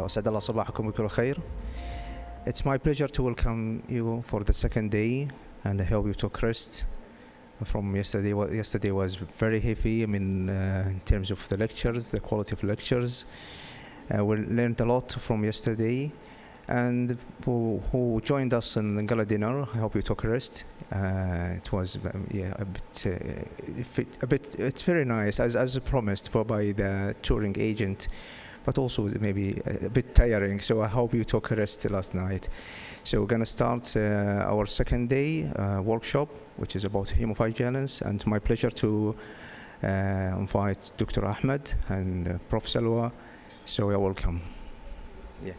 وأسعد الله صباحكم بكل خير. It's my pleasure to welcome you for the second day, and I hope you took rest from yesterday. Yesterday was very heavy, in terms of the lectures, the quality of lectures. We learned a lot from yesterday, and who joined us in the gala dinner, I hope you took rest. It was a bit. It's very nice, as promised by the touring agent, but also maybe a bit tiring. So I hope you took a rest last night. So we're gonna start our second day workshop, which is about hemovigilance, and my pleasure to invite Dr. Ahmed and Prof. Salwa. So you're welcome. Yeah.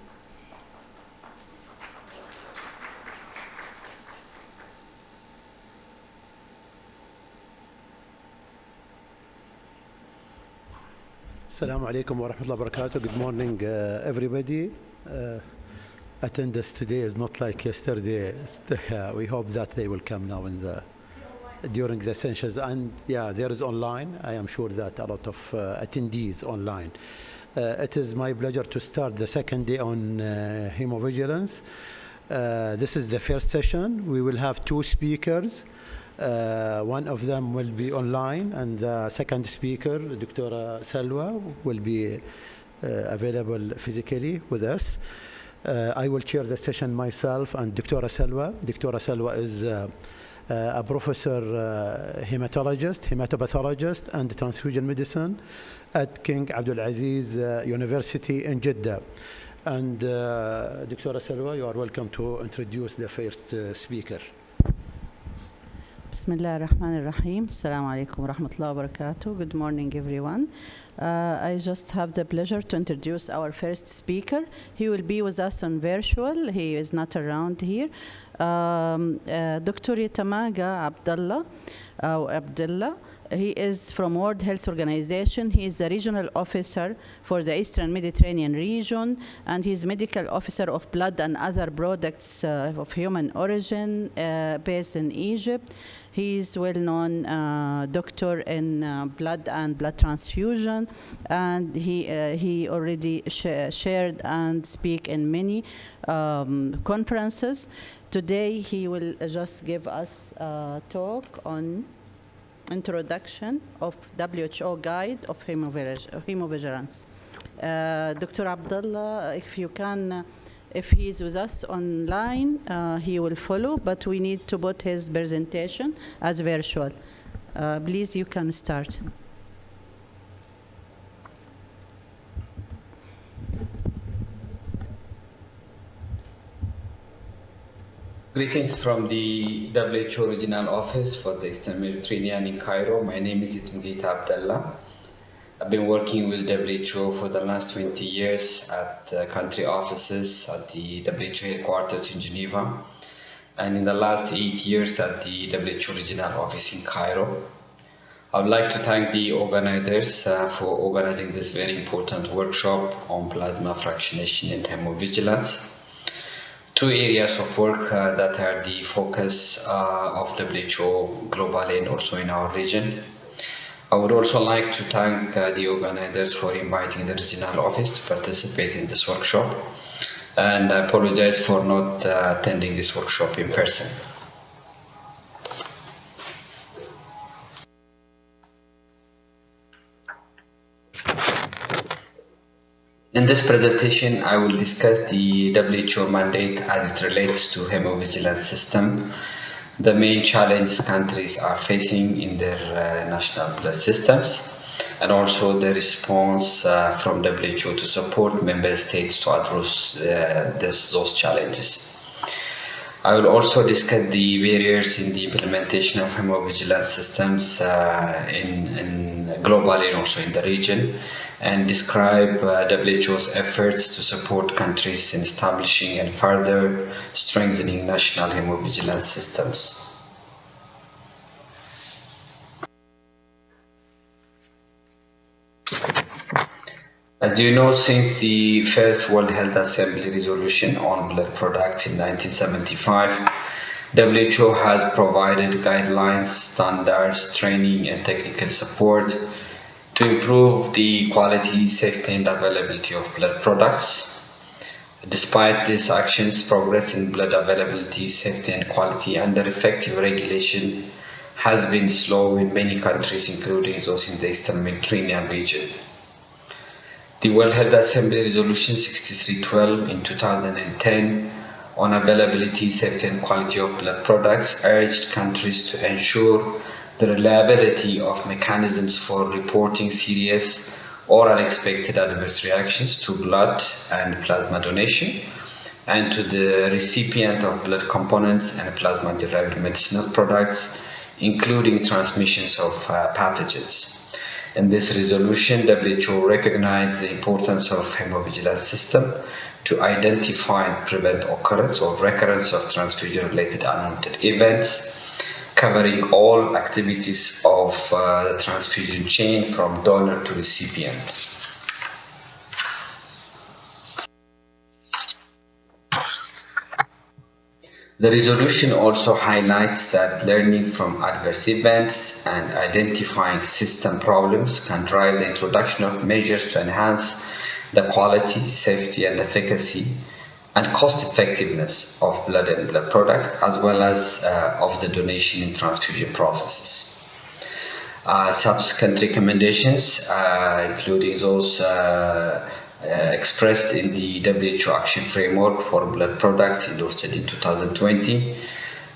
Assalamu alaikum wa rahmatullahi wa barakatuh. Good morning, everybody. Attendance today is not like yesterday. We hope that they will come now during the sessions. And yeah, there is online. I am sure that a lot of attendees online. It is my pleasure to start the second day on hemovigilance. This is the first session. We will have two speakers. One of them will be online, and the second speaker, Dr. Salwa, will be available physically with us. I will chair the session myself and Dr. Salwa. Dr. Salwa is a professor, hematopathologist and transfusion medicine at King Abdul Aziz University in Jeddah. And Dr. Salwa, you are welcome to introduce the first speaker. Bismillah ar-Rahman ar-Rahim. Assalamu alaikum wa rahmatullahi wa barakatuh. Good morning, everyone. I just have the pleasure to introduce our first speaker. He will be with us on virtual. He is not around here. Dr. Yatamaga Abdullah. He is from World Health Organization. He is the regional officer for the Eastern Mediterranean region, and he is medical officer of blood and other products of human origin based in Egypt. He is well-known doctor in blood and blood transfusion, and he already shared and speak in many conferences. Today he will just give us a talk on introduction of WHO guide of hemovigilance. Dr. Abdullah, if he is with us online, he will follow, but we need to put his presentation as virtual. Please, you can start. Greetings from the WHO Regional Office for the Eastern Mediterranean in Cairo. My name is Hemovigilance Abdullah. I've been working with WHO for the last 20 years at country offices at the WHO headquarters in Geneva, and in the last 8 years at the WHO Regional Office in Cairo. I would like to thank the organizers for organizing this very important workshop on plasma fractionation and hemovigilance. Two areas of work that are the focus of WHO globally and also in our region. I would also like to thank the organizers for inviting the regional office to participate in this workshop, and I apologize for not attending this workshop in person. In this presentation, I will discuss the WHO mandate as it relates to hemovigilance system, the main challenges countries are facing in their national blood systems, and also the response from WHO to support member states to address those challenges. I will also discuss the barriers in the implementation of hemovigilance systems globally and also in the region, and describe WHO's efforts to support countries in establishing and further strengthening national hemovigilance systems. As you know, since the first World Health Assembly resolution on blood products in 1975, WHO has provided guidelines, standards, training, and technical support to improve the quality, safety, and availability of blood products. Despite these actions, progress in blood availability, safety and quality under effective regulation has been slow in many countries, including those in the Eastern Mediterranean region. The World Health Assembly Resolution 6312 in 2010 on availability, safety and quality of blood products urged countries to ensure the reliability of mechanisms for reporting serious or unexpected adverse reactions to blood and plasma donation, and to the recipient of blood components and plasma-derived medicinal products, including transmissions of pathogens. In this resolution, WHO recognized the importance of hemovigilance system to identify and prevent occurrence or recurrence of transfusion-related unwanted events, covering all activities of the transfusion chain from donor to recipient. The resolution also highlights that learning from adverse events and identifying system problems can drive the introduction of measures to enhance the quality, safety, and efficacy and cost-effectiveness of blood and blood products, as well as of the donation and transfusion processes. Subsequent recommendations, including those expressed in the WHO Action Framework for Blood Products endorsed in 2020,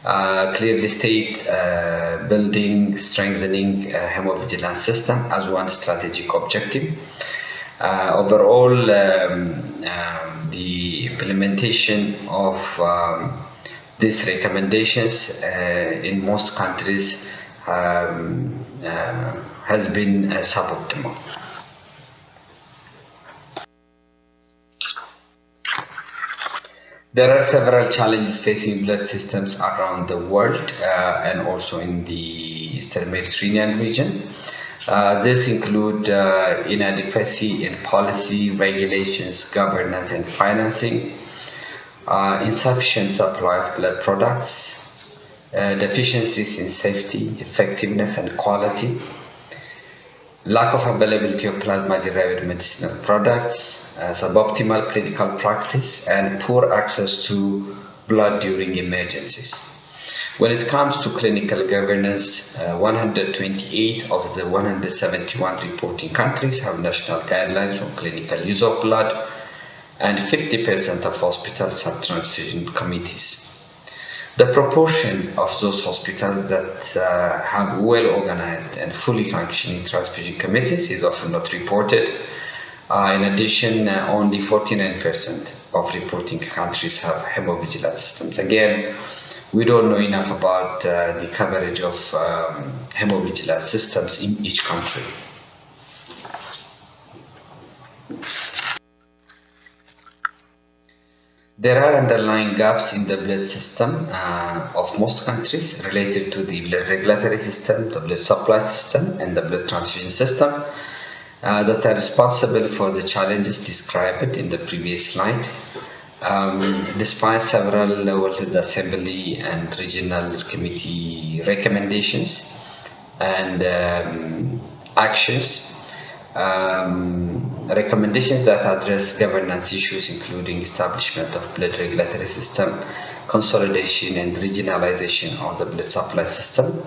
clearly state building, strengthening hemovigilance system as one strategic objective. Overall, the implementation of these recommendations in most countries has been suboptimal. There are several challenges facing blood systems around the world and also in the Eastern Mediterranean region. This include inadequacy in policy, regulations, governance, and financing, insufficient supply of blood products, deficiencies in safety, effectiveness, and quality, lack of availability of plasma-derived medicinal products, suboptimal clinical practice, and poor access to blood during emergencies. When it comes to clinical governance, 128 of the 171 reporting countries have national guidelines on clinical use of blood, and 50% of hospitals have transfusion committees. The proportion of those hospitals that have well-organized and fully functioning transfusion committees is often not reported. In addition, only 49% of reporting countries have hemovigilance systems. Again, we don't know enough about the coverage of hemovigilance systems in each country. There are underlying gaps in the blood system of most countries related to the blood regulatory system, the blood supply system, and the blood transfusion system that are responsible for the challenges described in the previous slide. Despite several World Health Assembly and regional committee recommendations and actions, recommendations that address governance issues, including establishment of blood regulatory system, consolidation and regionalization of the blood supply system,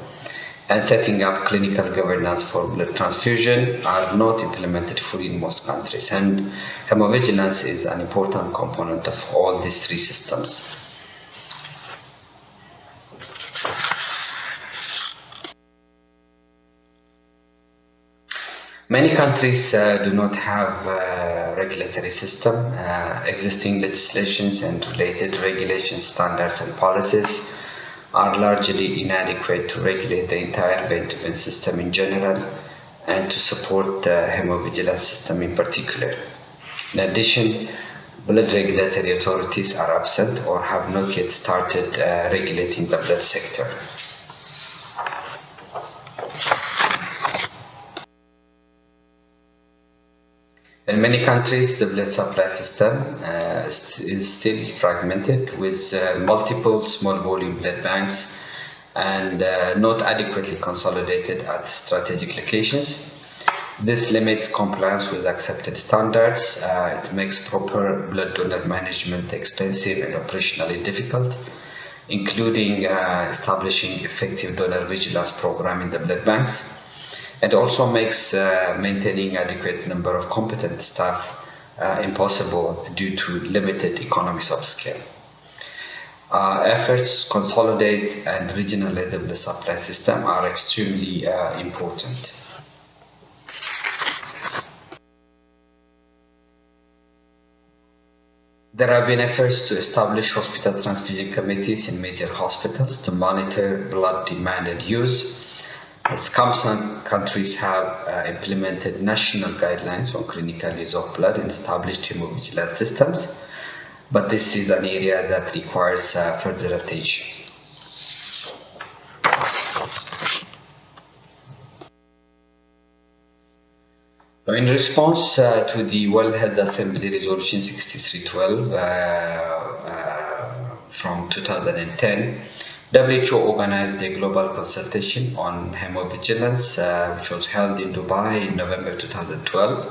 and setting up clinical governance for blood transfusion, are not implemented fully in most countries. And hemovigilance is an important component of all these three systems. Many countries do not have a regulatory system. Existing legislations and related regulations, standards, and policies are largely inadequate to regulate the entire vein-to-vein system in general and to support the hemovigilance system in particular. In addition, blood regulatory authorities are absent or have not yet started regulating the blood sector. In many countries, the blood supply system is still fragmented with multiple small volume blood banks and not adequately consolidated at strategic locations. This limits compliance with accepted standards. It makes proper blood donor management expensive and operationally difficult, including establishing effective donor vigilance program in the blood banks. It also makes maintaining adequate number of competent staff impossible due to limited economies of scale. Efforts to consolidate and regionalize the blood supply system are extremely important. There have been efforts to establish hospital transfusion committees in major hospitals to monitor blood demand and use. Some countries have implemented national guidelines on clinical use of blood and established hemovigilance systems, but this is an area that requires further attention. In response to the World Health Assembly Resolution 6312 from 2010, WHO organized a global consultation on hemovigilance, which was held in Dubai in November 2012.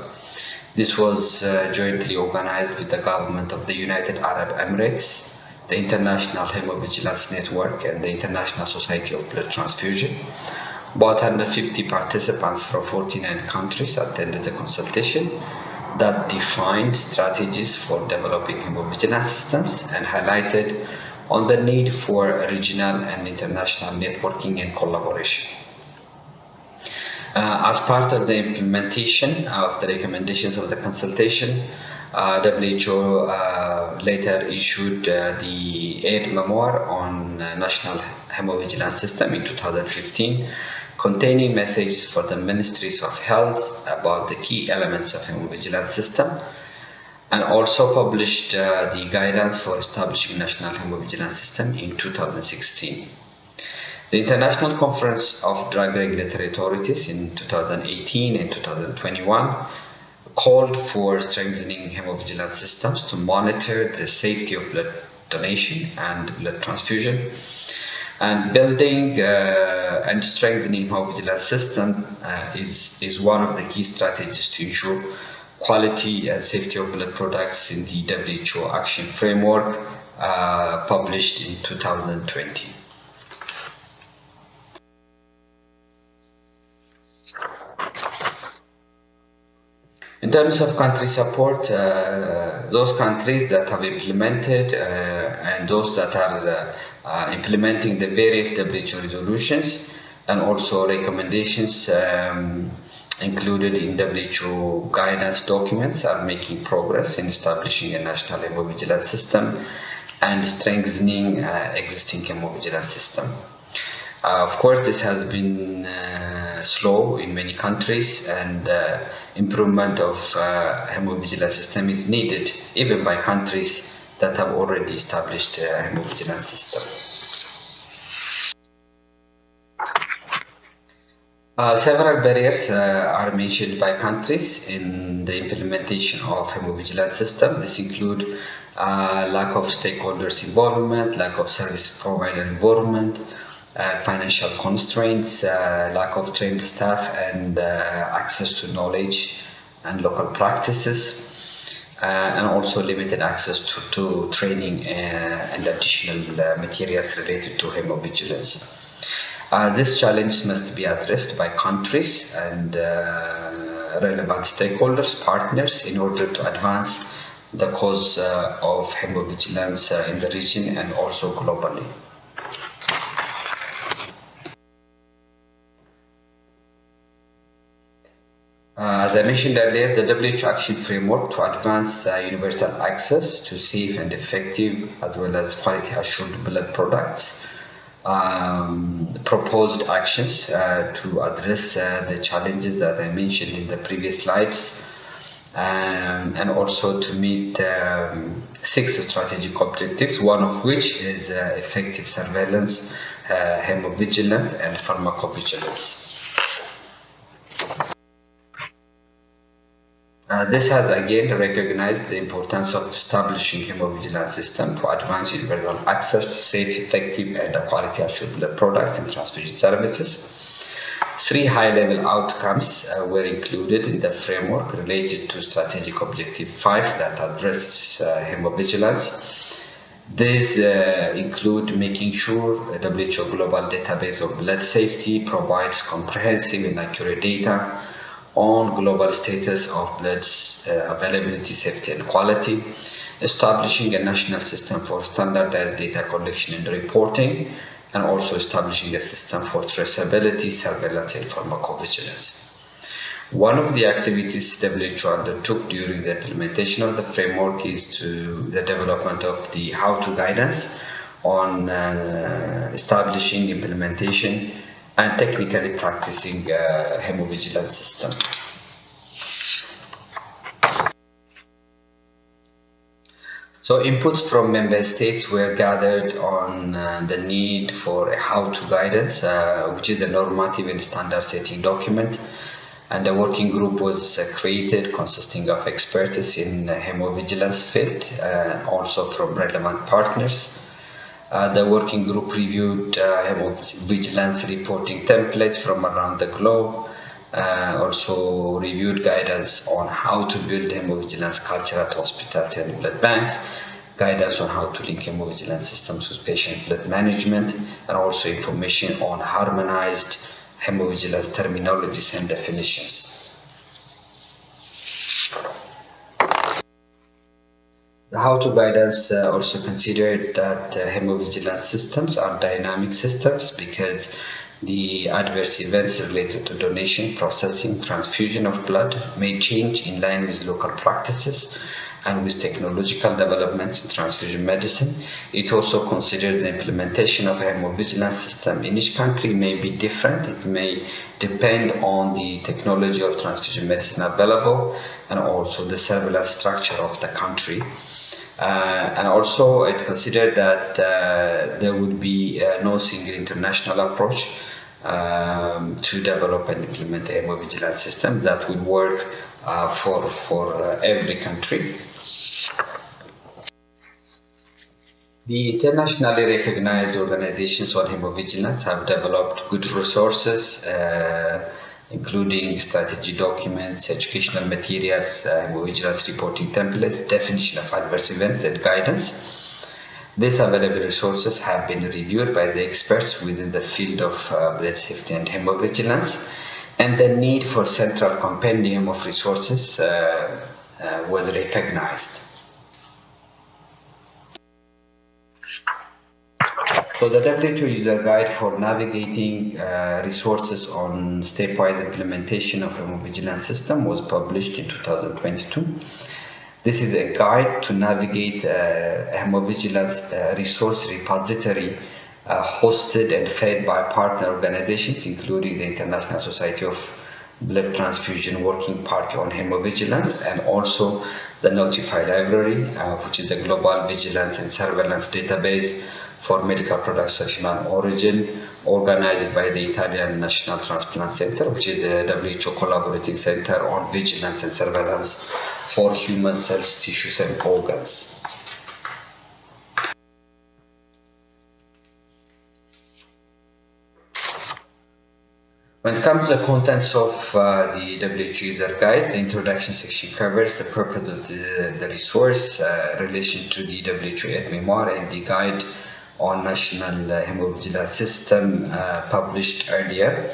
This was jointly organized with the government of the United Arab Emirates, the International Hemovigilance Network, and the International Society of Blood Transfusion. About 150 participants from 49 countries attended the consultation that defined strategies for developing hemovigilance systems and highlighted on the need for regional and international networking and collaboration. As part of the implementation of the recommendations of the consultation, WHO later issued the 8th memoir on national hemovigilance system in 2015, containing messages for the ministries of health about the key elements of hemovigilance system, and also published the guidance for establishing national hemovigilance system in 2016. The International Conference of Drug Regulatory Authorities in 2018 and 2021 called for strengthening hemovigilance systems to monitor the safety of blood donation and blood transfusion. And building and strengthening hemovigilance system is one of the key strategies to ensure quality and safety of blood products in the WHO Action Framework published in 2020. In terms of country support, those countries that have implemented and those that are implementing the various WHO resolutions and also recommendations included in WHO guidance documents are making progress in establishing a national hemovigilance system and strengthening existing hemovigilance system. Of course, this has been slow in many countries, and improvement of hemovigilance system is needed even by countries that have already established a hemovigilance system. Several barriers are mentioned by countries in the implementation of hemovigilance system. This include lack of stakeholders involvement, lack of service provider involvement, financial constraints, lack of trained staff, and access to knowledge and local practices, and also limited access to training and additional materials related to hemovigilance. This challenge must be addressed by countries and relevant stakeholders, partners, in order to advance the cause of hemovigilance in the region and also globally. As I mentioned earlier, the WHO Action Framework to advance universal access to safe and effective as well as quality assured blood products proposed actions to address the challenges that I mentioned in the previous slides, and also to meet 6 strategic objectives, one of which is effective surveillance, hemovigilance, and pharmacovigilance. This has again recognized the importance of establishing hemovigilance system to advance universal access to safe, effective, and quality assured blood products and transfusion services. 3 high-level outcomes were included in the framework related to Strategic Objective 5 that address hemovigilance. These include making sure a WHO global database of blood safety provides comprehensive and accurate data on global status of blood availability, safety, and quality, establishing a national system for standardized data collection and reporting, and also establishing a system for traceability, surveillance, and pharmacovigilance. One of the activities WHO undertook during the implementation of the framework is the development of the how-to guidance on establishing, implementation, and technically practicing hemovigilance system. So inputs from member states were gathered on the need for a how-to guidance, which is a normative and standard setting document. And a working group was created consisting of experts in hemovigilance field, also from relevant partners. The working group reviewed hemovigilance reporting templates from around the globe, also reviewed guidance on how to build hemovigilance culture at hospitals and blood banks, guidance on how to link hemovigilance systems with patient blood management, and also information on harmonized hemovigilance terminologies and definitions. The how-to guidance also considered that hemovigilance systems are dynamic systems because the adverse events related to donation, processing, transfusion of blood may change in line with local practices and with technological developments in transfusion medicine. It also considers the implementation of a hemovigilance system in each country may be different. It may depend on the technology of transfusion medicine available and also the surveillance structure of the country. And also it considered that there would be no single international approach to develop and implement a hemovigilance system that would work for every country. The internationally recognized organizations on hemovigilance have developed good resources, including strategy documents, educational materials, hemovigilance reporting templates, definition of adverse events, and guidance. These available resources have been reviewed by the experts within the field of blood safety and hemovigilance, and the need for central compendium of resources was recognized. So the WHO user guide for navigating resources on stepwise implementation of a hemovigilance system was published in 2022. This is a guide to navigate a hemovigilance resource repository hosted and fed by partner organizations, including the International Society of Blood Transfusion Working Party on Hemovigilance, and also the Notify Library, which is a global vigilance and surveillance database for medical products of human origin, organized by the Italian National Transplant Center, which is a WHO collaborating center on vigilance and surveillance for human cells, tissues, and organs. When it comes to the contents of the WHO user guide, the introduction section covers the purpose of the resource, relation to the WHO aide-memoire, and the guide on national hemovigilance system published earlier,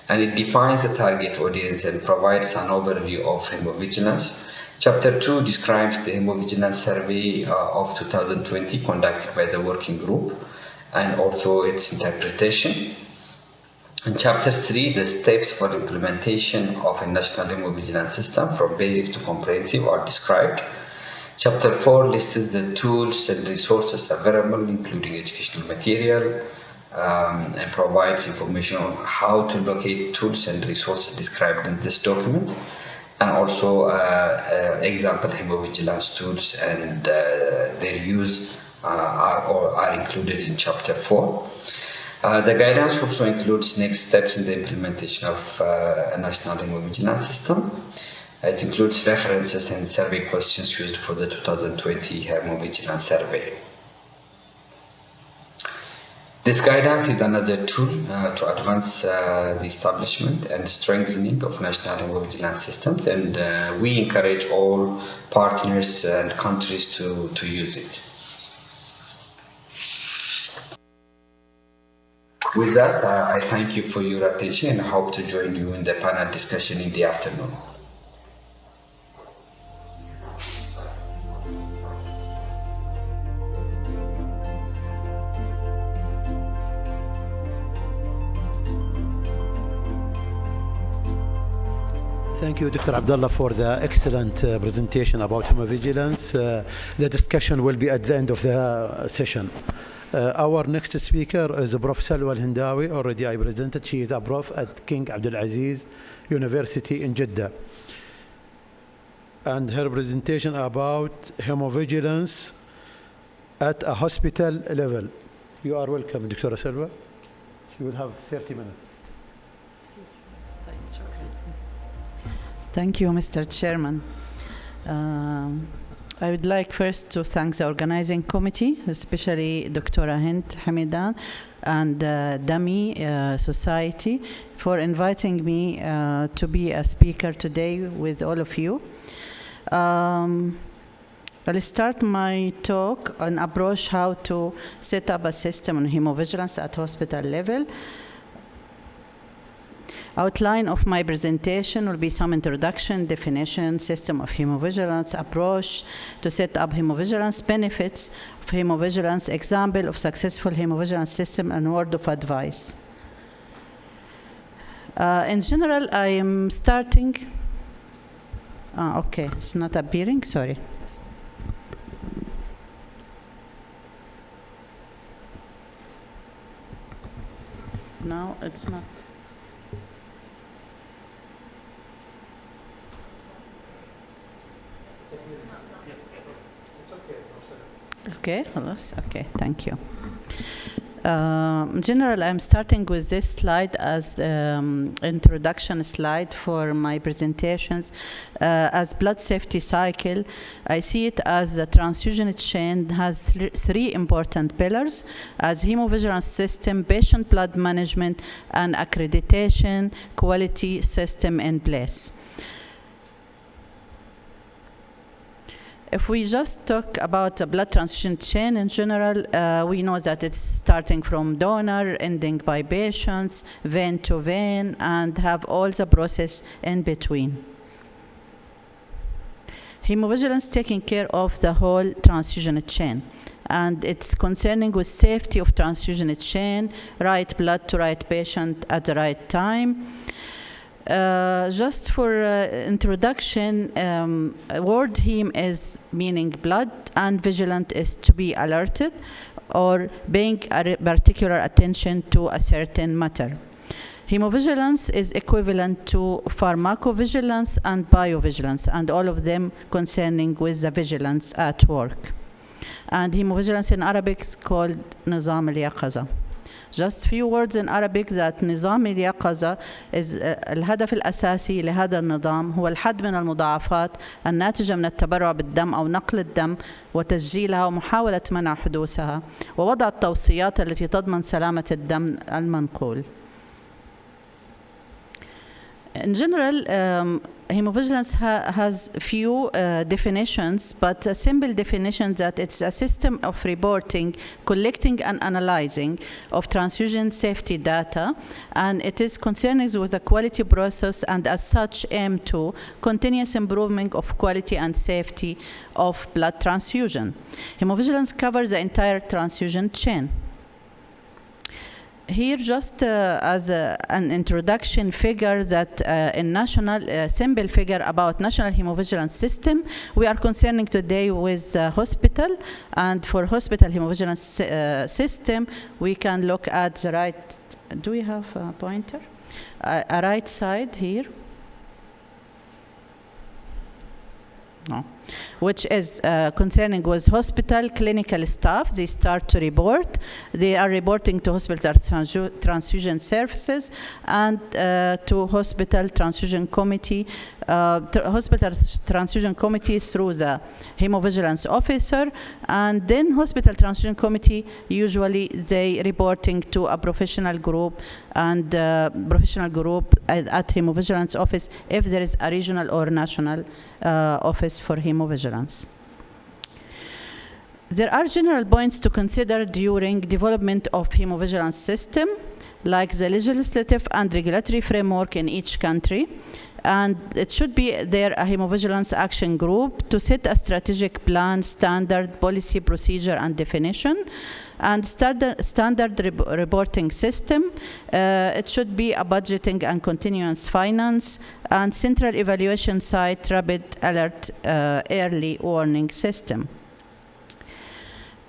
and it defines the target audience and provides an overview of hemovigilance. Chapter 2 describes the hemovigilance survey of 2020 conducted by the working group and also its interpretation. In Chapter 3, the steps for implementation of a national hemovigilance system from basic to comprehensive are described. Chapter 4 lists the tools and resources available, including educational material, and provides information on how to locate tools and resources described in this document, and also example hemovigilance tools and their use are included in Chapter 4. The guidance also includes next steps in the implementation of a national hemovigilance system. It includes references and survey questions used for the 2020 hemovigilance survey. This guidance is another tool to advance the establishment and strengthening of national hemovigilance systems, and we encourage all partners and countries to use it. With that, I thank you for your attention and I hope to join you in the panel discussion in the afternoon. Thank you, Dr. Abdullah, for the excellent presentation about hemovigilance. The discussion will be at the end of the session. Our next speaker is Prof. Salwa Al-Hindawi. Already I presented. She is a prof at King Abdulaziz University in Jeddah. And her presentation about hemovigilance at a hospital level. You are welcome, Dr. Salwa. She will have 30 minutes. Thank you, Mr. Chairman. I would like first to thank the organizing committee, especially Dr. Hind Hamidan and DAMI Society for inviting me to be a speaker today with all of you. I'll start my talk on approach how to set up a system on hemovigilance at hospital level. Outline of my presentation will be some introduction, definition, system of hemovigilance, approach to set up hemovigilance, benefits of hemovigilance, example of successful hemovigilance system, and word of advice. In general, I am starting. Okay, it's not appearing, sorry. No, it's not. Okay, okay, thank you. In general, I'm starting with this slide as introduction slide for my presentations. As blood safety cycle, I see it as a transfusion chain has three important pillars as hemovigilance system, patient blood management, and accreditation quality system in place. If we just talk about the blood transfusion chain in general, we know that it's starting from donor, ending by patients, vein to vein, and have all the process in between. Hemovigilance taking care of the whole transfusion chain, and it's concerning with safety of transfusion chain, right blood to right patient at the right time. Just for introduction, word heme is meaning blood, and vigilant is to be alerted or paying a particular attention to a certain matter. Hemovigilance is equivalent to pharmacovigilance and biovigilance, and all of them concerning with the vigilance at work. And hemovigilance in Arabic is called نظام اليقظة. Just few words in Arabic that نظام اليقظة is الهدف الأساسي لهذا النظام هو الحد من المضاعفات الناتجة من التبرع بالدم أو نقل الدم وتسجيلها ومحاولة منع حدوثها ووضع التوصيات التي تضمن سلامة الدم المنقول. In general, hemovigilance has few definitions, but a simple definition that it's a system of reporting, collecting and analyzing of transfusion safety data, and it is concerned with the quality process and as such aim to continuous improvement of quality and safety of blood transfusion. Hemovigilance covers the entire transfusion chain. Here, just as an introduction figure that in national, simple figure about national hemovigilance system, we are concerning today with the hospital, and for hospital hemovigilance system, we can look at the right, do we have a pointer? A right side here. No. which is concerning with hospital clinical staff. They start to report. They are reporting to hospital transfusion services and to hospital transfusion committee, hospital transfusion committee through the hemovigilance officer, and then hospital transfusion committee, usually they reporting to a professional group, and professional group at hemovigilance office if there is a regional or national office for hemovigilance. There are general points to consider during development of hemovigilance system, like the legislative and regulatory framework in each country. And it should be there a hemovigilance action group to set a strategic plan, standard, policy, procedure, and definition, and standard reporting system. It should be a budgeting and continuous finance, and central evaluation site, rapid alert, early warning system.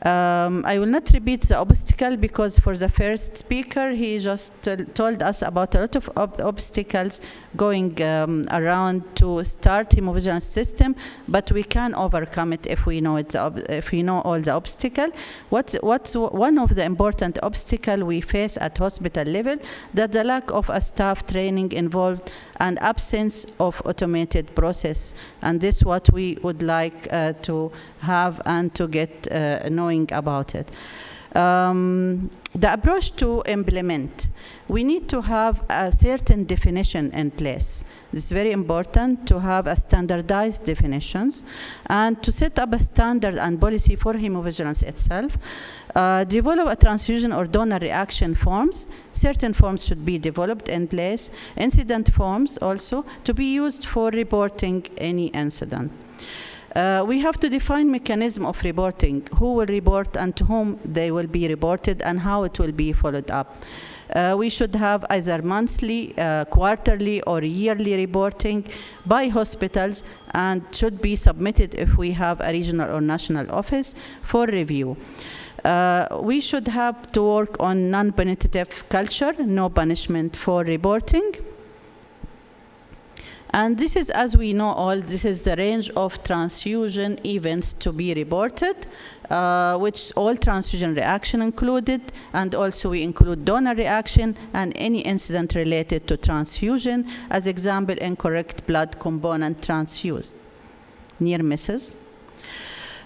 I will not repeat the obstacle, because for the first speaker, he just told us about a lot of obstacles going around to start hemovigilance system, but we can overcome it if we know it. If we know all the obstacle. What's one of the important obstacle we face at hospital level? That the lack of a staff training involved and absence of automated process, and this is what we would like to have and to get knowing about it. The approach to implement, we need to have a certain definition in place. It's very important to have a standardized definitions and to set up a standard and policy for hemovigilance itself. Develop a transfusion or donor reaction forms. Certain forms should be developed in place. Incident forms also to be used for reporting any incident. We have to define mechanism of reporting, who will report and to whom they will be reported and how it will be followed up. We should have either monthly, quarterly, or yearly reporting by hospitals, and should be submitted if we have a regional or national office for review. We should have to work on non-punitive culture, no punishment for reporting. And this is, as we know all, this is the range of transfusion events to be reported, which all transfusion reaction included, and also we include donor reaction and any incident related to transfusion, as example, incorrect blood component transfused, near misses.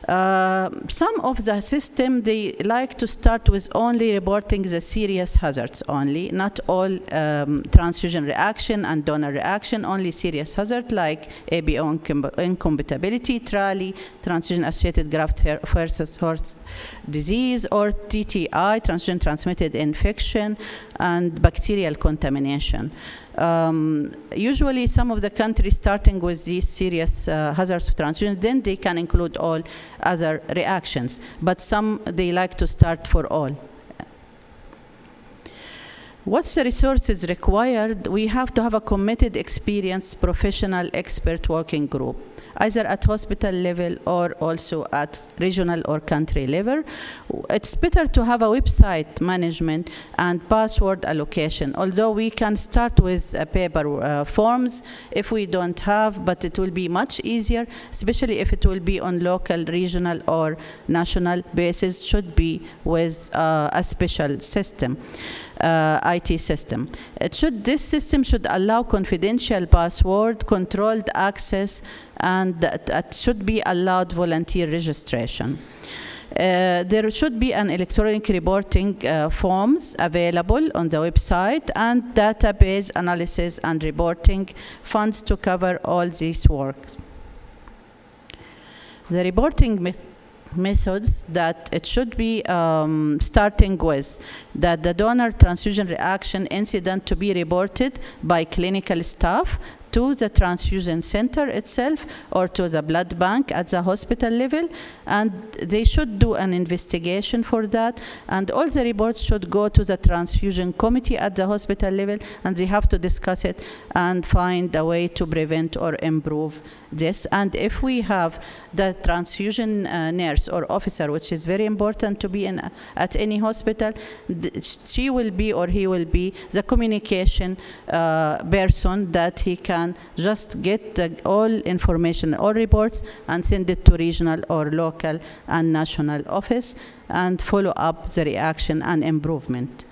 Some of the system, they like to start with only reporting the serious hazards only, not all transfusion reaction and donor reaction, only serious hazard like ABO incompatibility, TRALI, transfusion-associated graft-versus-host disease, or TTI, transfusion-transmitted infection, and bacterial contamination. Usually some of the countries starting with these serious hazards of transfusion, then they can include all other reactions, but some they like to start for all. What's the resources required? We have to have a committed, experienced, professional, expert working group, either at hospital level or also at regional or country level. It's better to have a website management and password allocation, although we can start with paper forms if we don't have, but it will be much easier, especially if it will be on local, regional, or national basis, should be with a special system. IT system. This system should allow confidential password, controlled access, and that should be allowed volunteer registration. There should be an electronic reporting forms available on the website, and database analysis and reporting funds to cover all these work. The reporting methods that it should be starting with, that the donor transfusion reaction incident to be reported by clinical staff to the transfusion center itself or to the blood bank at the hospital level, and they should do an investigation for that, and all the reports should go to the transfusion committee at the hospital level, and they have to discuss it and find a way to prevent or improve this. And if we have the transfusion nurse or officer, which is very important to be at any hospital, she will be or he will be the communication person that he can can just get all information, all reports, and send it to regional or local and national office and follow up the reaction and improvement.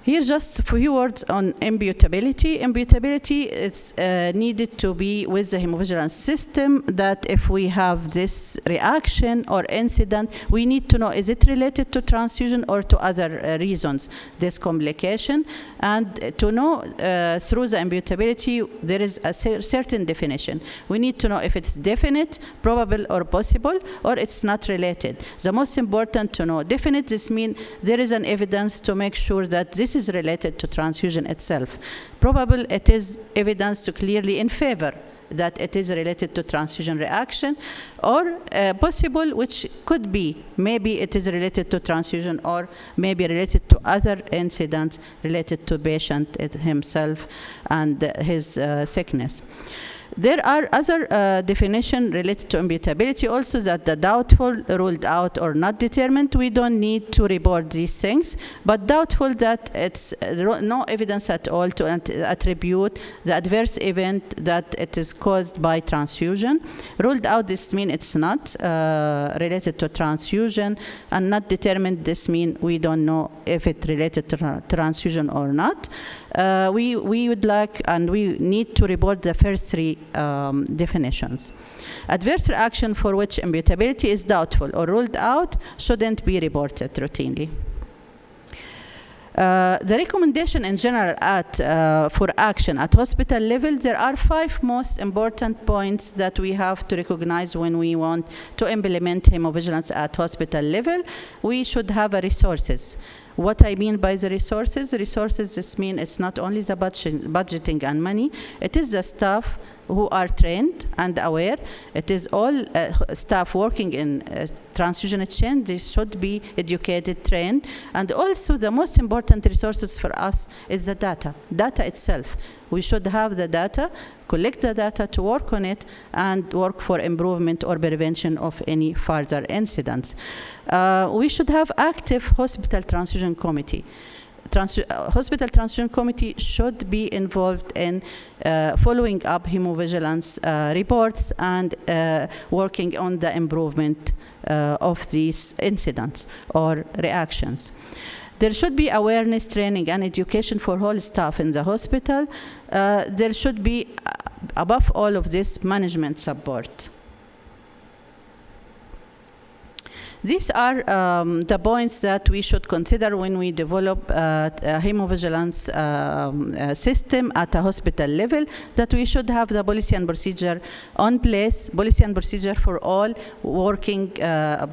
Here, just a few words on immutability. Immutability is needed to be with the hemovigilance system, that if we have this reaction or incident, we need to know, is it related to transfusion or to other reasons, this complication? And to know through the immutability, there is a certain definition. We need to know if it's definite, probable, or possible, or it's not related. The most important to know definite, this means there is an evidence to make sure that this is related to transfusion itself. Probable, it is evidence to clearly in favor that it is related to transfusion reaction, or possible, which could be maybe it is related to transfusion or maybe related to other incidents related to patient himself and his sickness. There are other definitions related to immutability also, that the doubtful, ruled out, or not determined, we don't need to report these things, but doubtful, that it's no evidence at all to attribute the adverse event that it is caused by transfusion. Ruled out, this means it's not related to transfusion, and not determined, this means we don't know if it's related to transfusion or not. We would like and we need to report the first three definitions. Adverse reaction for which immutability is doubtful or ruled out shouldn't be reported routinely. The recommendation in general for action at hospital level, there are 5 most important points that we have to recognize when we want to implement hemovigilance at hospital level. We should have resources. What I mean by the resources, this means it's not only the budgeting and money, it is the staff who are trained and aware. It is all staff working in transfusion exchange. They should be educated, trained. And also the most important resources for us is the data itself. We should have the data, collect the data to work on it and work for improvement or prevention of any further incidents. We should have active hospital transfusion committee. Hospital transfusion committee should be involved in following up hemovigilance reports and working on the improvement of these incidents or reactions. There should be awareness, training, and education for whole staff in the hospital. There should be, above all of this, management support. These are the points that we should consider when we develop a hemovigilance system at a hospital level, that we should have the policy and procedure on place, policy and procedure for all working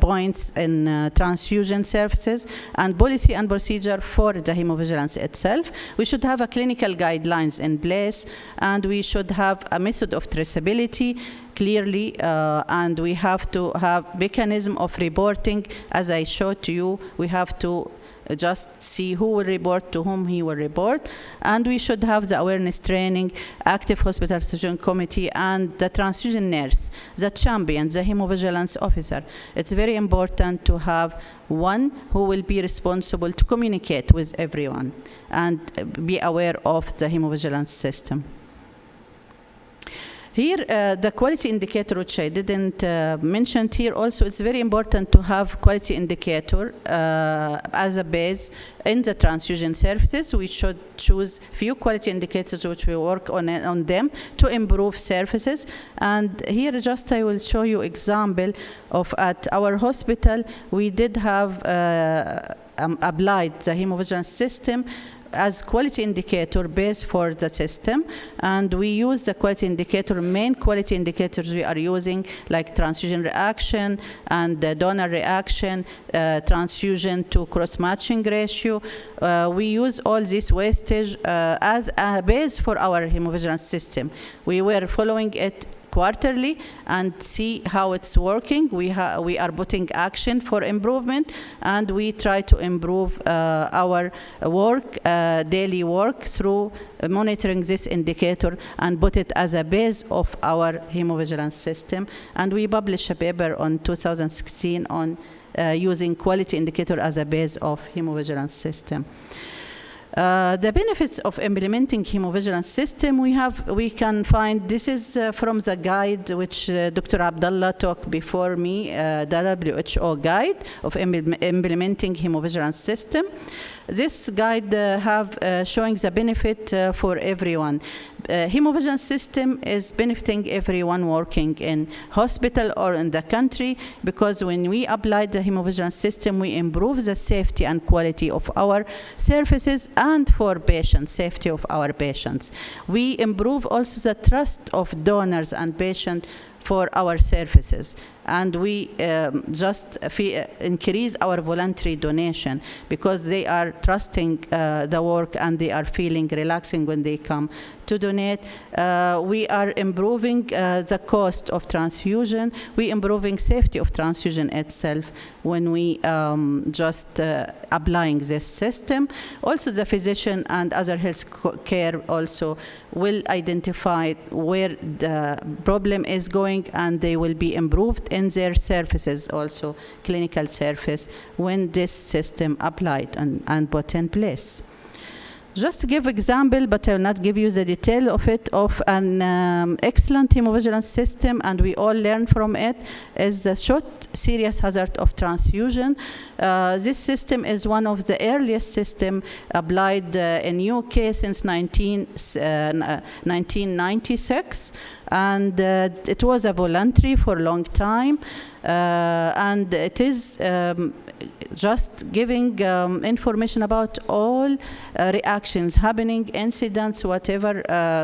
points in transfusion services, and policy and procedure for the hemovigilance itself. We should have a clinical guidelines in place, and we should have a method of traceability clearly, and we have to have mechanism of reporting. As I showed to you, we have to just see who will report, to whom he will report, and we should have the awareness training, active hospital transfusion committee, and the transfusion nurse, the champion, the hemovigilance officer. It's very important to have one who will be responsible to communicate with everyone and be aware of the hemovigilance system. Here, the quality indicator, which I didn't mention here also, it's very important to have quality indicator as a base in the transfusion services. We should choose few quality indicators which we work on them to improve services. And here just I will show you example of at our hospital, we did have applied the hemovigilance system as quality indicator base for the system, and we use the quality indicator, main quality indicators we are using, like transfusion reaction and the donor reaction, transfusion to cross-matching ratio. We use all this wastage as a base for our hemovigilance system. We were following it quarterly and see how it's working. We are putting action for improvement, and we try to improve our work, daily work, through monitoring this indicator and put it as a base of our hemovigilance system. And we published a paper on 2016 on using quality indicator as a base of hemovigilance system. The benefits of implementing hemovigilance system, we can find, this is from the guide which Dr. Abdullah talked before me, the WHO guide of implementing hemovigilance system. This guide showing the benefit for everyone. Hemovigilance system is benefiting everyone working in hospital or in the country, because when we apply the hemovigilance system, we improve the safety and quality of our services, and for patients, safety of our patients. We improve also the trust of donors and patients for our services, and we just increase our voluntary donation, because they are trusting the work and they are feeling relaxing when they come to donate. We are improving the cost of transfusion. We improving safety of transfusion itself when we just applying this system. Also, the physician and other health care also will identify where the problem is going, and they will be improved in their services, also clinical service, when this system applied and put in place. Just to give example, but I will not give you the detail of it, of an excellent hemovigilance system, and we all learn from it, is the short serious hazard of transfusion. This system is one of the earliest system applied in UK since 1996, and it was a voluntary for a long time, and it is just giving information about all reactions happening, incidents, whatever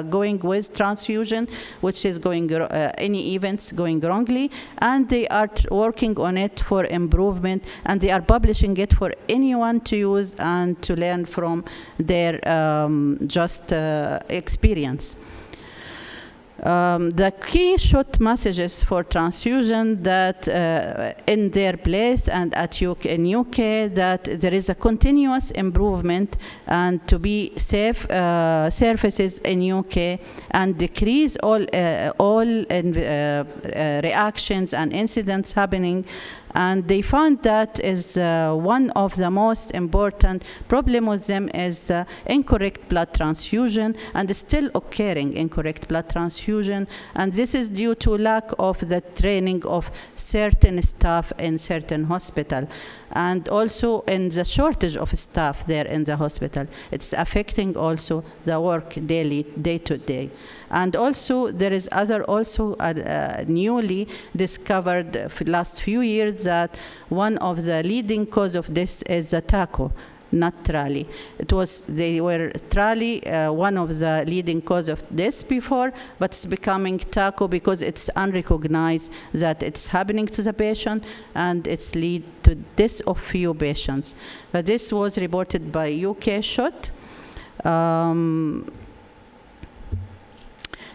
going with transfusion, which is going, any events going wrongly, and they are working on it for improvement, and they are publishing it for anyone to use and to learn from their experience. The key short messages for transfusion that in their place and in UK, that there is a continuous improvement and to be safe services in UK, and decrease all reactions and incidents happening. And they found that is one of the most important problem with them is incorrect blood transfusion, and still occurring incorrect blood transfusion. And this is due to lack of the training of certain staff in certain hospital, and also in the shortage of staff there in the hospital. It's affecting also the work daily, day to day. And also there is other also newly discovered last few years that one of the leading cause of this is the TACO, not TRALI. They were TRALI, one of the leading cause of this before, but it's becoming TACO because it's unrecognized that it's happening to the patient, and it's lead to death of few patients. But this was reported by UK SHOT.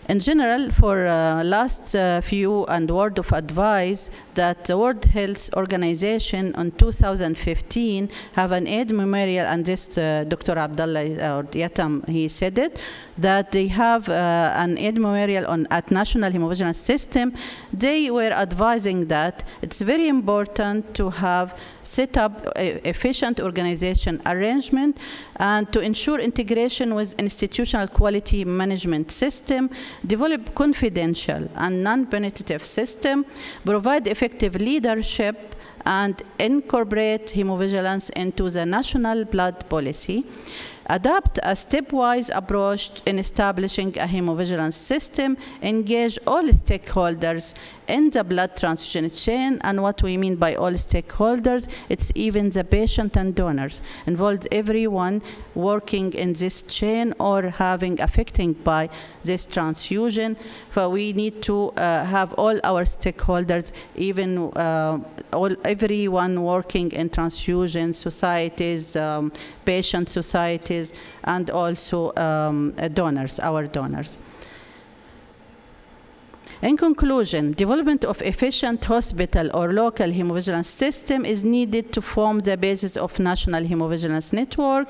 In general, for last few and word of advice, that the World Health Organization in 2015 have an aid memorial, and this Dr. Abdullah or Yatam, he said it, that they have an aid memorial at National Hemovigilance System. They were advising that it's very important to have set up efficient organization arrangement and to ensure integration with institutional quality management system, develop confidential and non-punitive system, provide effective leadership, and incorporate hemovigilance into the national blood policy. Adopt a stepwise approach in establishing a hemovigilance system, engage all stakeholders in the blood transfusion chain. And what we mean by all stakeholders, it's even the patient and donors, involved everyone working in this chain or having affecting by this transfusion. So we need to have all our stakeholders, even everyone working in transfusion societies, patient societies, and also donors, our donors. In conclusion, development of efficient hospital or local hemovigilance system is needed to form the basis of national hemovigilance network.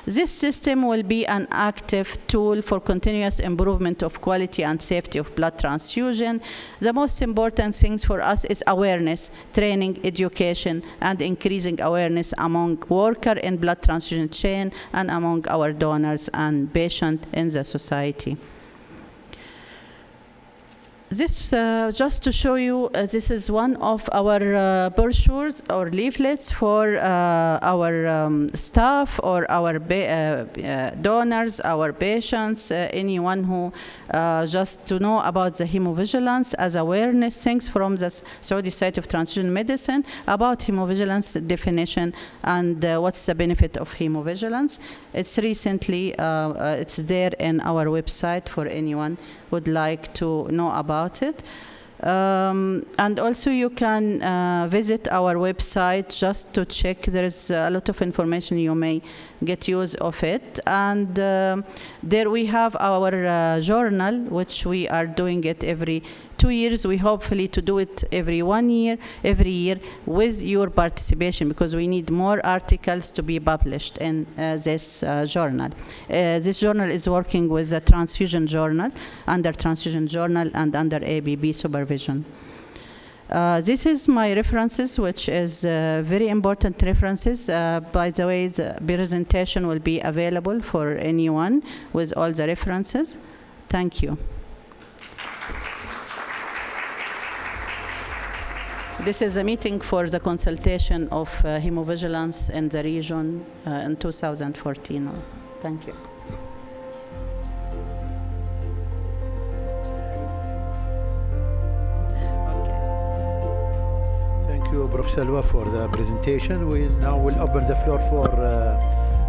This system will be an active tool for continuous improvement of quality and safety of blood transfusion. The most important things for us is awareness, training, education, and increasing awareness among workers in blood transfusion chain and among our donors and patients in the society. This, just to show you, this is one of our brochures or leaflets for our staff or our donors, our patients, anyone who just to know about the hemovigilance as awareness things from the Saudi Society of Transfusion Medicine about hemovigilance definition and what's the benefit of hemovigilance. It's recently, it's there in our website for anyone would like to know about it. And also you can visit our website just to check. There's a lot of information you may get use of it. And there we have our journal, which we are doing it every 2 years. We hopefully to do it every 1 year, every year with your participation, because we need more articles to be published in this journal. This journal is working with the Transfusion Journal, under Transfusion Journal and under ABB supervision. This is my references, which is very important references. By the way, the presentation will be available for anyone with all the references. Thank you. This is a meeting for the consultation of hemovigilance in the region in 2014. Thank you. Thank you, Prof. Salwa, for the presentation. We now will open the floor for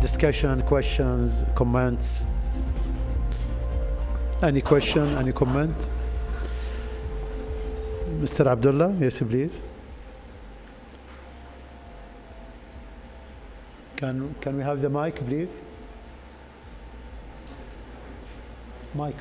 discussion, questions, comments. Any question, any comment? Mr. Abdullah, yes, please. Can we have the mic, please? Mic.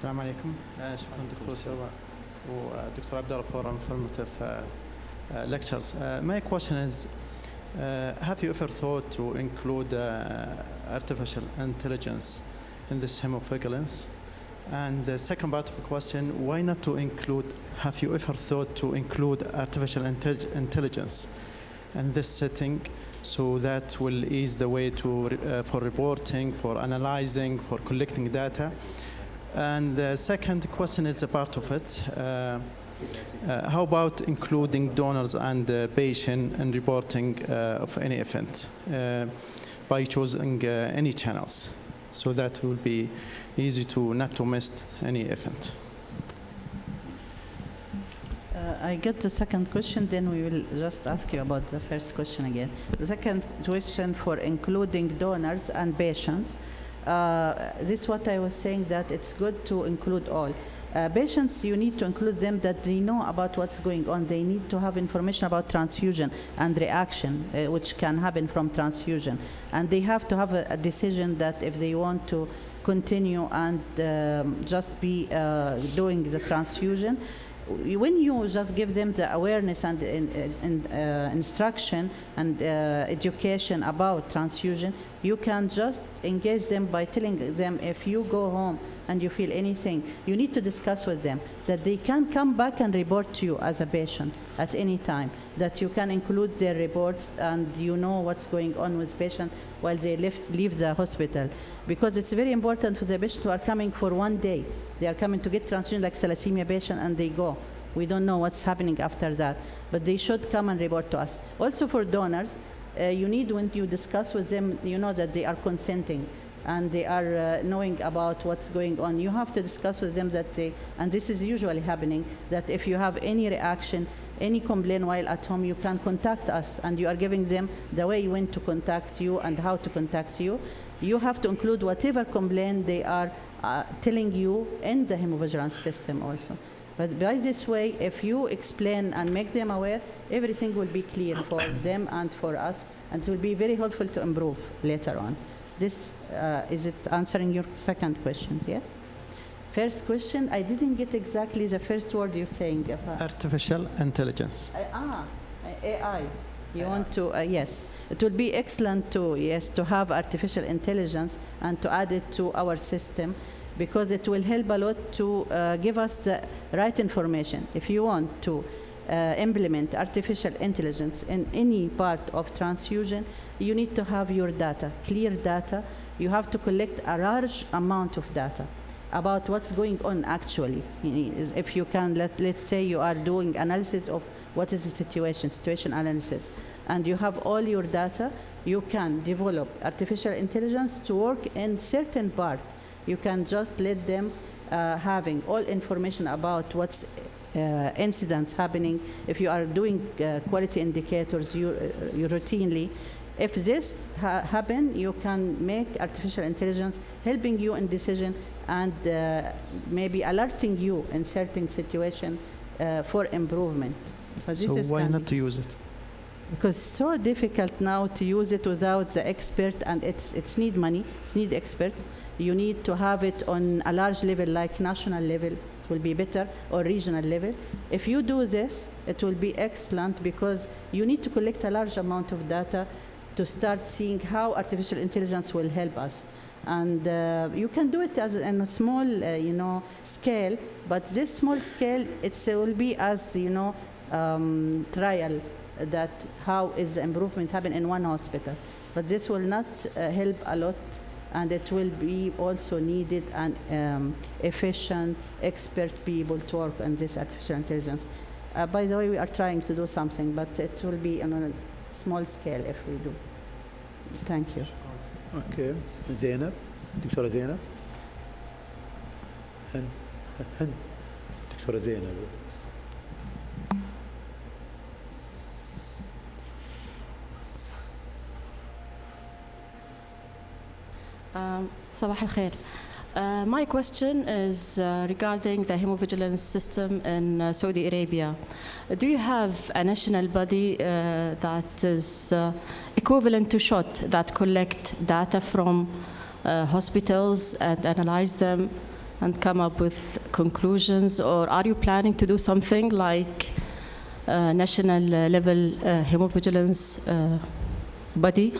السلام عليكم. شكرا دكتور سلوى ودكتور عبد الله for informative lectures. My question is, have you ever thought to include artificial intelligence in this hemovigilance? And the second part of the question, why not to include, have you ever thought to include artificial intelligence in this setting, so that will ease the way to for reporting, for analyzing, for collecting data? And the second question is a part of it. How about including donors and patient in reporting of any event by choosing any channels, so that will be easy to not to miss any event? I get the second question, then we will just ask you about the first question again. The second question for including donors and patients. This is what I was saying, that it's good to include all. Patients, you need to include them that they know about what's going on. They need to have information about transfusion and reaction, which can happen from transfusion. And they have to have a decision that if they want to continue and just be doing the transfusion. When you just give them the awareness and instruction and education about transfusion, you can just engage them by telling them, if you go home and you feel anything, you need to discuss with them that they can come back and report to you as a patient at any time, that you can include their reports and you know what's going on with patient while they leave the hospital. Because it's very important for the patients who are coming for 1 day. They are coming to get transfusion like thalassemia patient and they go. We don't know what's happening after that, but they should come and report to us. Also for donors, you need, when you discuss with them, you know that they are consenting and they are knowing about what's going on. You have to discuss with them that they, and this is usually happening, that if you have any reaction, any complaint while at home, you can contact us, and you are giving them the way when to contact you and how to contact you. You have to include whatever complaint they are telling you in the hemovigilance system also. But by this way, if you explain and make them aware, everything will be clear for them and for us, and it will be very helpful to improve later on. This, is it answering your second question, yes? First question, I didn't get exactly the first word you're saying. Artificial intelligence. AI. You want to, yes. It would be excellent to, yes, to have artificial intelligence and to add it to our system, because it will help a lot to give us the right information. If you want to implement artificial intelligence in any part of transfusion, you need to have your data, clear data. You have to collect a large amount of data about what's going on actually. If you can, let's say you are doing analysis of what is the situation analysis, and you have all your data, you can develop artificial intelligence to work in certain part. You can just let them having all information about what's incidents happening. If you are doing quality indicators you routinely, if this happen, you can make artificial intelligence helping you in decision and maybe alerting you in certain situation for improvement. So why not to use it? Because it's so difficult now to use it without the expert, and it's need money, it's need experts. You need to have it on a large level, like national level, it will be better, or regional level. If you do this, it will be excellent, because you need to collect a large amount of data to start seeing how artificial intelligence will help us. And you can do it as in a small, scale, but this small scale, it will be as, trial that how is the improvement happen in one hospital. But this will not help a lot, and it will be also needed an efficient, expert people to work on this artificial intelligence. By the way, we are trying to do something, but it will be on a small scale if we do. Thank you. Okay, Zainab, Dr. Zainab. Dr. Zainab. صباح الخير. My question is regarding the hemovigilance system in Saudi Arabia. Do you have a national body that is equivalent to SHOT, that collect data from hospitals and analyze them and come up with conclusions? Or are you planning to do something like national level hemovigilance body?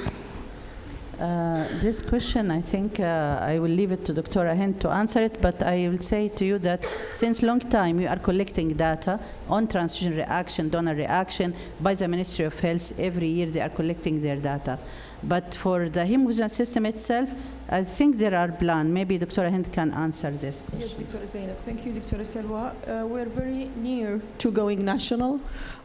This question, I think I will leave it to Dr. Hind to answer it, but I will say to you that since long time we are collecting data on transfusion reaction, donor reaction by the Ministry of Health. Every year they are collecting their data. But for the hemovigilance system itself, I think there are plans. Maybe Dr. Hind can answer this question. Yes, Dr. Zainab. Thank you, Dr. Selwa. We're very near to going national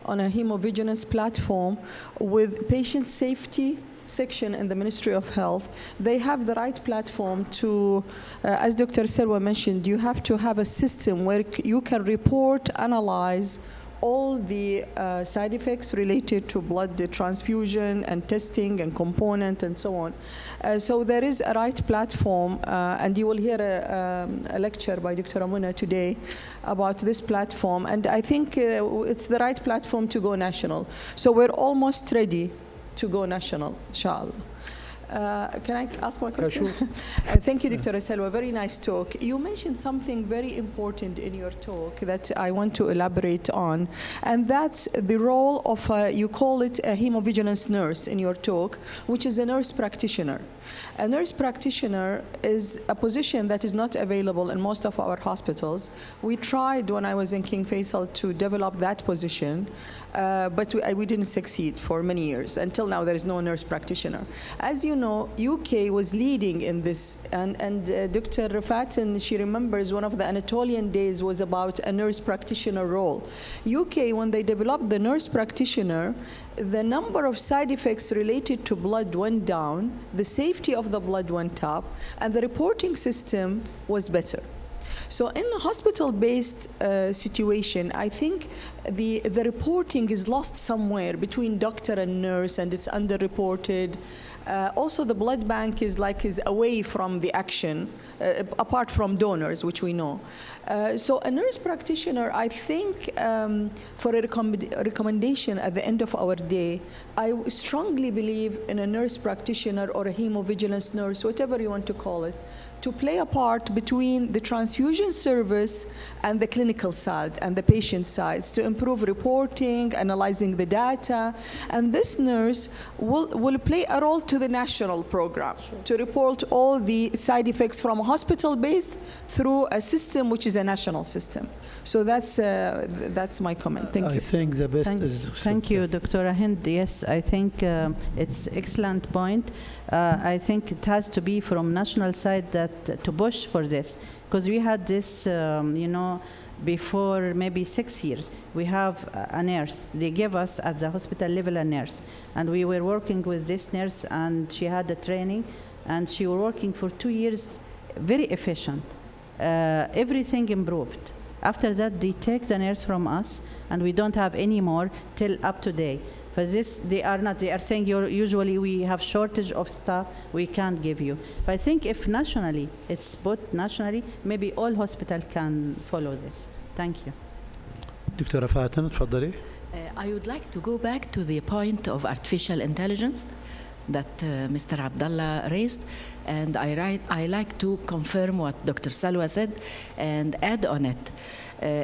on a hemovigilance platform with patient safety section in the Ministry of Health. They have the right platform to, as Dr. Selwa mentioned, you have to have a system where you can report, analyze all the side effects related to blood transfusion and testing and component and so on. So there is a right platform, and you will hear a lecture by Dr. Amuna today about this platform, and I think it's the right platform to go national. So we're almost ready to go national, inshallah. Can I ask one question? Sure. Thank you, Dr. Selwa. Very nice talk. You mentioned something very important in your talk that I want to elaborate on, and that's the role of, you call it a hemovigilance nurse in your talk, which is a nurse practitioner. A nurse practitioner is a position that is not available in most of our hospitals. We tried when I was in King Faisal to develop that position, but we didn't succeed for many years. Until now, there is no nurse practitioner. As you know, UK was leading in this, and Dr. Fatin, she remembers one of the Anatolian days was about a nurse practitioner role. UK, when they developed the nurse practitioner, the number of side effects related to blood went down, the safety of the blood went up, and the reporting system was better. So in a hospital-based situation, I think the reporting is lost somewhere between doctor and nurse, and it's underreported. Also, the blood bank is away from the action, apart from donors, which we know. So a nurse practitioner, I think, for a recommendation at the end of our day, I strongly believe in a nurse practitioner or a hemovigilance nurse, whatever you want to call it, to play a part between the transfusion service and the clinical side and the patient sides to improve reporting, analyzing the data. And this nurse will play a role to the national program to report all the side effects from a hospital-based through a system which is a national system. So that's my comment. Thank you. I think the best is... Thank you, Dr. Hind. Yes, I think it's excellent point. I think it has to be from national side that to push for this, because we had this, before maybe 6 years. We have a nurse. They gave us at the hospital level a nurse, and we were working with this nurse, and she had the training, and she was working for 2 years, very efficient. Everything improved. After that, they take the nurse from us, and we don't have any more till up to date. For this, they are saying usually we have shortage of staff, we can't give you. But I think if nationally, it's put nationally, maybe all hospitals can follow this. Thank you. دكتورة فاتن تفضلي. I would like to go back to the point of artificial intelligence that Mr. Abdallah raised, and I like to confirm what Dr. Salwa said and add on it.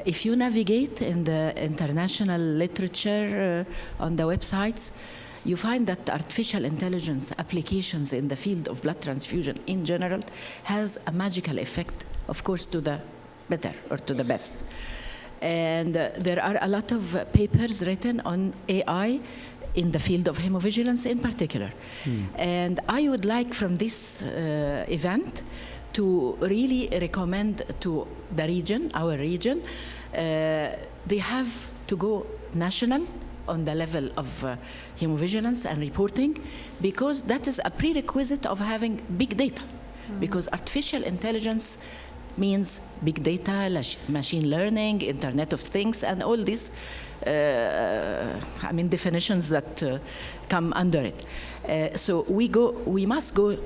If you navigate in the international literature on the websites, you find that artificial intelligence applications in the field of blood transfusion in general has a magical effect, of course, to the better or to the best. And there are a lot of papers written on AI in the field of hemovigilance in particular. And I would like from this event to really recommend to the region, our region, they have to go national on the level of hemovigilance and reporting, because that is a prerequisite of having big data. Because artificial intelligence means big data, machine learning, Internet of Things, and all these definitions that come under it. So we must go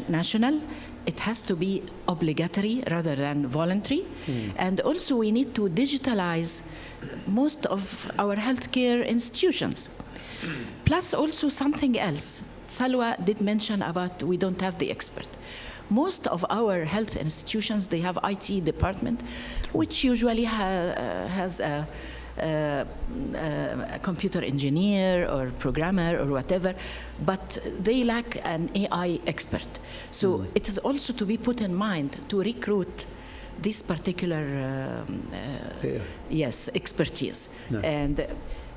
national. It has to be obligatory rather than voluntary. And also we need to digitalize most of our healthcare institutions. Plus also something else. Salwa did mention about we don't have the expert. Most of our health institutions, they have IT department, which usually has a computer engineer or programmer or whatever, but they lack an AI expert. So it is also to be put in mind to recruit this particular expertise. No. And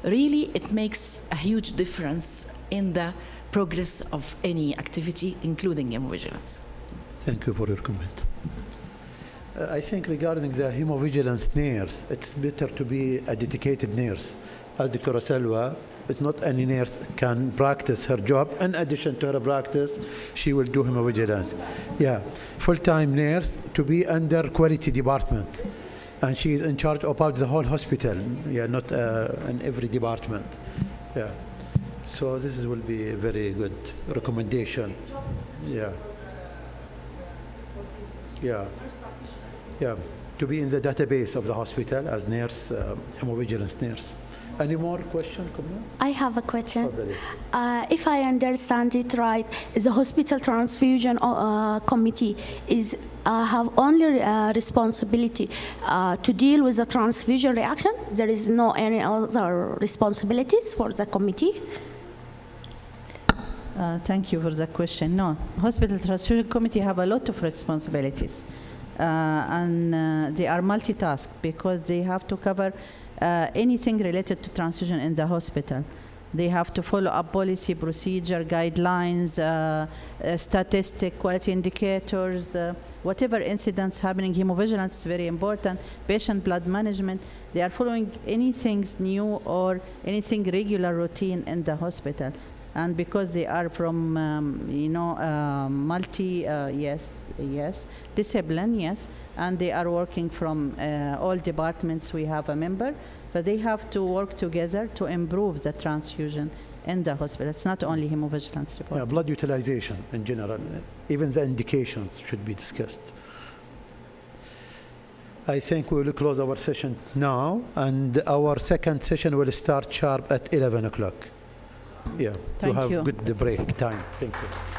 really it makes a huge difference in the progress of any activity, including hemovigilance. Thank you for your comment. I think regarding the hemovigilance nurse, it's better to be a dedicated nurse. As Dr. Salwa, it's not any nurse can practice her job. In addition to her practice, she will do hemovigilance. Yeah, full-time nurse to be under quality department. And she is in charge about the whole hospital. Yeah, not in every department. Yeah. So this will be a very good recommendation. Yeah. Yeah. Yeah, to be in the database of the hospital as nurse, hemovigilance nurse. Any more question? I have a question. If I understand it right, the hospital transfusion committee have only responsibility to deal with the transfusion reaction. There is no any other responsibilities for the committee. Thank you for the question. No, hospital transfusion committee have a lot of responsibilities. And they are multitask because they have to cover anything related to transfusion in the hospital. They have to follow up policy, procedure, guidelines, statistic, quality indicators, whatever incidents happening. Hemovigilance is very important. Patient blood management. They are following anything new or anything regular routine in the hospital. And because they are from, discipline, yes, and they are working from all departments, we have a member, but they have to work together to improve the transfusion in the hospital. It's not only hemovigilance report. Yeah, blood utilization in general, even the indications should be discussed. I think we will close our session now, and our second session will start sharp at 11 o'clock. Yeah, Thank you have you. good break time. Thank you.